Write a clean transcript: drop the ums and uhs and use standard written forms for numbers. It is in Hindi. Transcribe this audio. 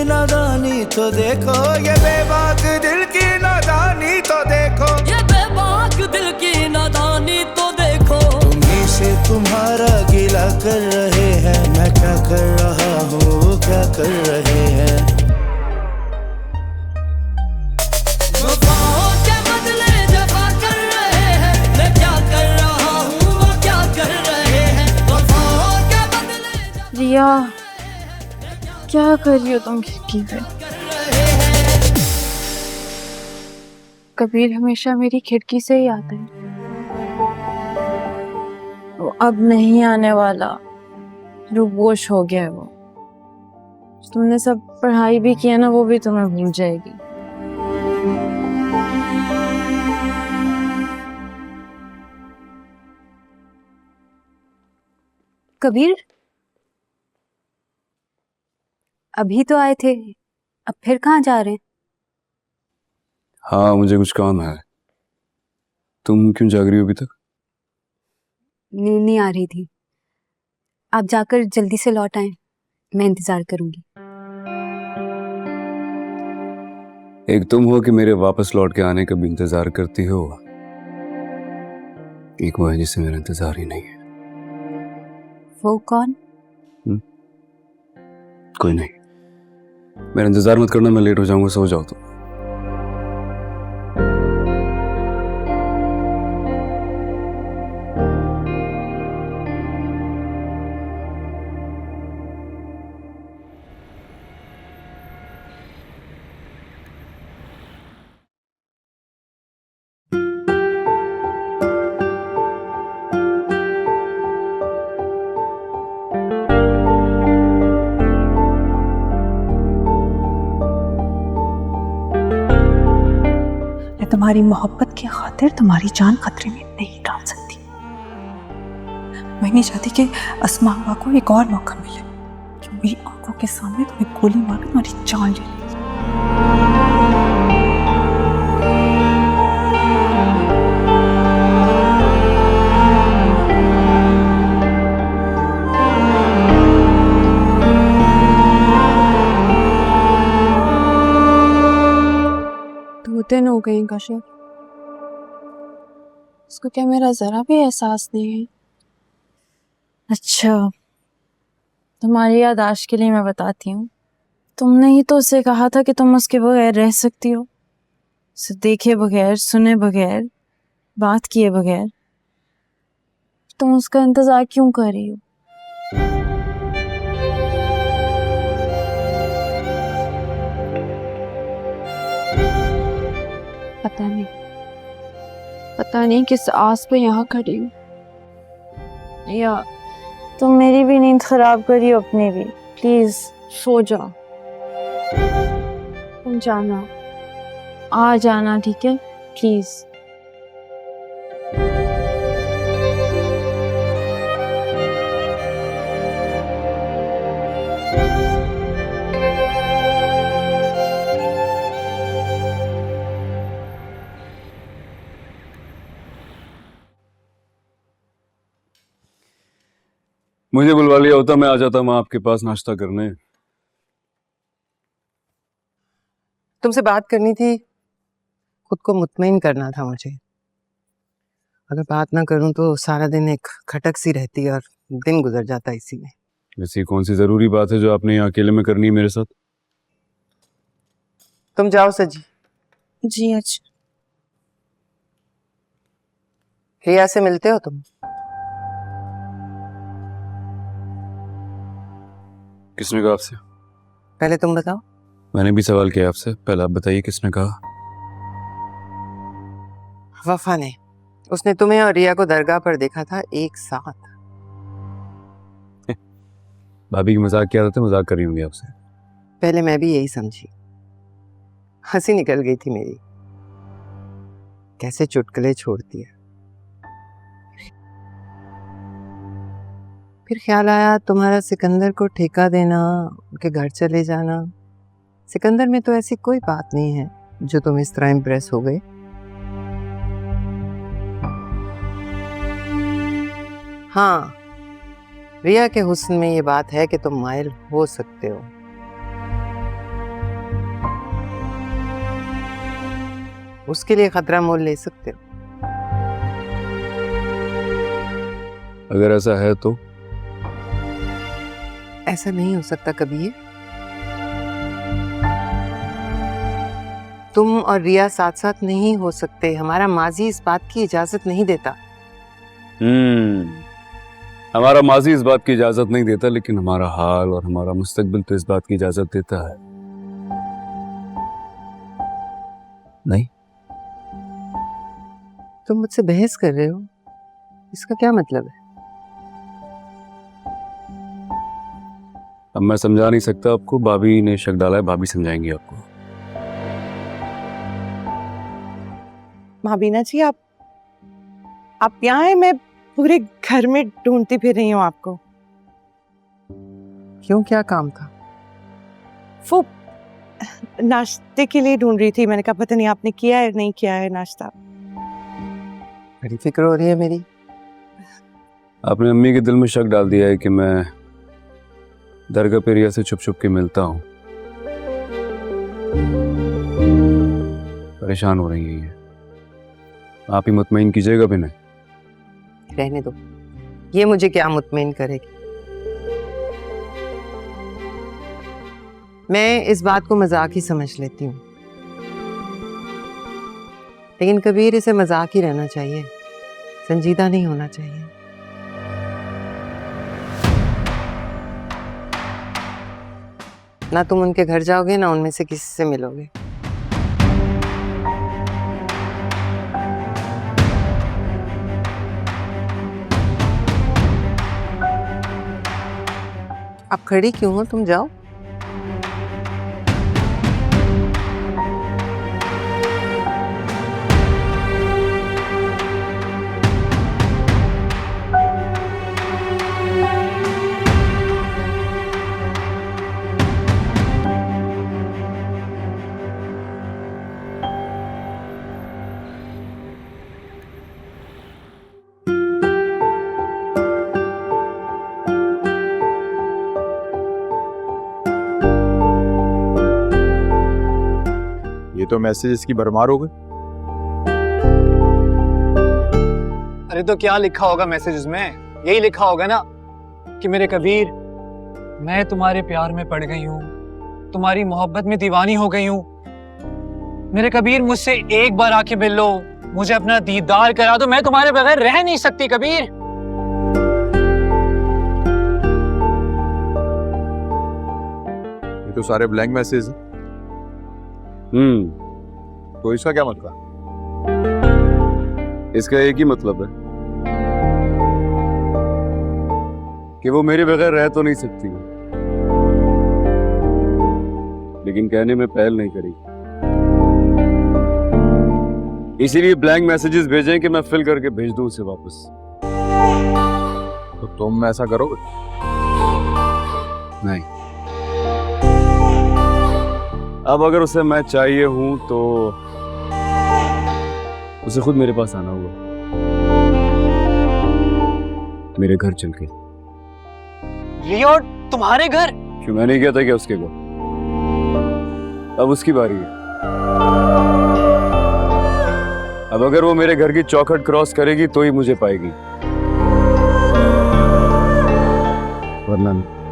नादानी तो देखो, ये बेबाक दिल की नादानी तो देखो, ये बेबाक दिल की नादानी तो देखो। तुम्ही से तुम्हारा गिला कर रहे हैं, मैं क्या कर रहा हूँ वो क्या कर रहे हैं। वफाओं के बदले जफा कर रहे हैं, मैं क्या कर रहा हूँ वो क्या कर रहे हैं। वफाओं के बदले रिया, क्या कर रही हो तुम खिड़की पे? कबीर हमेशा मेरी खिड़की से ही आता है, वो अब नहीं आने वाला, रूपोश हो गया है वो। तुमने सब पढ़ाई भी किया ना, वो भी तुम्हें भूल जाएगी। कबीर, अभी तो आए थे, अब फिर कहाँ जा रहे हैं? हाँ, मुझे कुछ काम है। तुम क्यों जाग रही हो अभी तक? नींद नहीं आ रही थी। आप जाकर जल्दी से लौट आए, मैं इंतजार करूंगी। एक तुम हो कि मेरे वापस लौट के आने का भी इंतजार करती हो, एक वो है जिसे मेरा इंतजार ही नहीं है। वो कौन? कोई नहीं, मेरा इंतजार मत करना, मैं लेट हो जाऊंगा, सो जाओ तुम। तुम्हारी मोहब्बत की खातिर तुम्हारी जान खतरे में नहीं डाल सकती। मैं नहीं चाहती कि अस्मा अम्मा को एक और मौका मिले कि मेरी आंखों के सामने तुम्हें गोली मार तुम्हारी जान ले ले। दिन हो गए कश्यप, उसको क्या मेरा जरा भी एहसास नहीं है? अच्छा, तुम्हारी याददाश्त के लिए मैं बताती हूँ, तुमने ही तो उसे कहा था कि तुम उसके बगैर रह सकती हो, उसे देखे बगैर, सुने बगैर, बात किए बगैर। तुम उसका इंतजार क्यों कर रही हो? पता नहीं किस आस पे यहाँ खड़ी हूँ। या तुम मेरी भी नींद खराब करी हो, अपनी भी। प्लीज सो जाओ, तुम जाना, आ जाना, ठीक है? प्लीज। मुझे बुलवा लिया होता, मैं आ जाता मैं आपके पास नाश्ता करने। तुमसे बात करनी थी, खुद को मुतमईन करना था मुझे। अगर बात ना करूं तो सारा दिन एक खटक सी रहती और दिन गुजर जाता इसी में। वैसे कौन सी जरूरी बात है जो आपने यहाँ अकेले में करनी है मेरे साथ? तुम जाओ सजी। जी अच्छा। रिया से मिलते हो तुम? किसने कहा आपसे? पहले तुम बताओ। मैंने भी सवाल किया आपसे, पहले आप बताइए किसने कहा? वफा ने। उसने तुम्हें और रिया को दरगाह पर देखा था एक साथ। भाभी की मजाक किया था, मजाक कर रही होंगी आपसे। पहले मैं भी यही समझी, हंसी निकल गई थी मेरी। कैसे चुटकुले छोड़ती है। फिर ख्याल आया तुम्हारा सिकंदर को ठेका देना, उनके घर चले जाना। सिकंदर में तो ऐसी कोई बात नहीं है जो तुम इस तरह इम्प्रेस हो गए। हाँ, रिया के हुस्न में ये बात है कि तुम मायल हो सकते हो। उसके लिए खतरा मोल ले सकते हो। अगर ऐसा है तो ऐसा नहीं हो सकता कभी। तुम और रिया साथ साथ नहीं हो सकते। हमारा माजी इस बात की इजाजत नहीं देता। हमारा माजी इस बात की इजाजत नहीं देता, लेकिन हमारा हाल और हमारा मुस्तकबिल तो इस बात की इजाजत देता है। नहीं, तुम मुझसे बहस कर रहे हो, इसका क्या मतलब है? अब मैं समझा नहीं सकता आपको, भाभी ने शक डाला है, भाभी समझाएंगी आपको। भाभीना जी, आप यहाँ हैं? मैं पूरे घर में ढूंढती फिर रही हूँ आपको। क्यों, क्या काम था? वो नाश्ते के लिए ढूंढ रही थी। मैंने कहा पता नहीं आपने किया है नहीं किया है नाश्ता। बड़ी फिक्र हो रही है मेरी। आपने अम्मी के दिल में शक डाल दिया है कि मैं दरगाह पे रिया से छुप छुप के मिलता हूँ। परेशान हो रही है ये। आप ही मुतमईन कीजिएगा भी नहीं। रहने दो, ये मुझे क्या मुतमईन करेगी। मैं इस बात को मजाक ही समझ लेती हूँ, लेकिन कबीर इसे मजाक ही रहना चाहिए, संजीदा नहीं होना चाहिए। ना तुम उनके घर जाओगे ना उनमें से किसी से मिलोगे। आप खड़ी क्यों हो? तुम जाओ। ये तो मैसेजेस की भरमार हो गई। अरे तो क्या लिखा होगा मैसेजेस में? यही लिखा होगा ना कि मेरे कबीर, मैं तुम्हारे प्यार में पड़ गई हूँ, तुम्हारी मोहब्बत में दीवानी हो गई हूँ। मेरे कबीर, मुझसे एक बार आके मिल लो, मुझे अपना दीदार करा दो, मैं तुम्हारे बगैर रह नहीं सकती कबीर। ये तो सारे ब्लैंक मैसेज हैं। तो इसका क्या मतलब? इसका एक ही मतलब है कि वो मेरे बगैर रह तो नहीं सकती, लेकिन कहने में पहल नहीं करी। इसीलिए ब्लैंक मैसेजेस भेजें कि मैं फिल करके भेज दूं उसे वापस। तो तुम ऐसा करोगे? नहीं। अब अगर उसे मैं चाहिए हूं तो उसे खुद मेरे पास आना होगा, मेरे घर चल के। रिया, तुम्हारे घर? क्यों, मैं नहीं कहता क्या उसके घर? अब उसकी बारी है। अब अगर वो मेरे घर की चौखट क्रॉस करेगी तो ही मुझे पाएगी, वरना नहीं।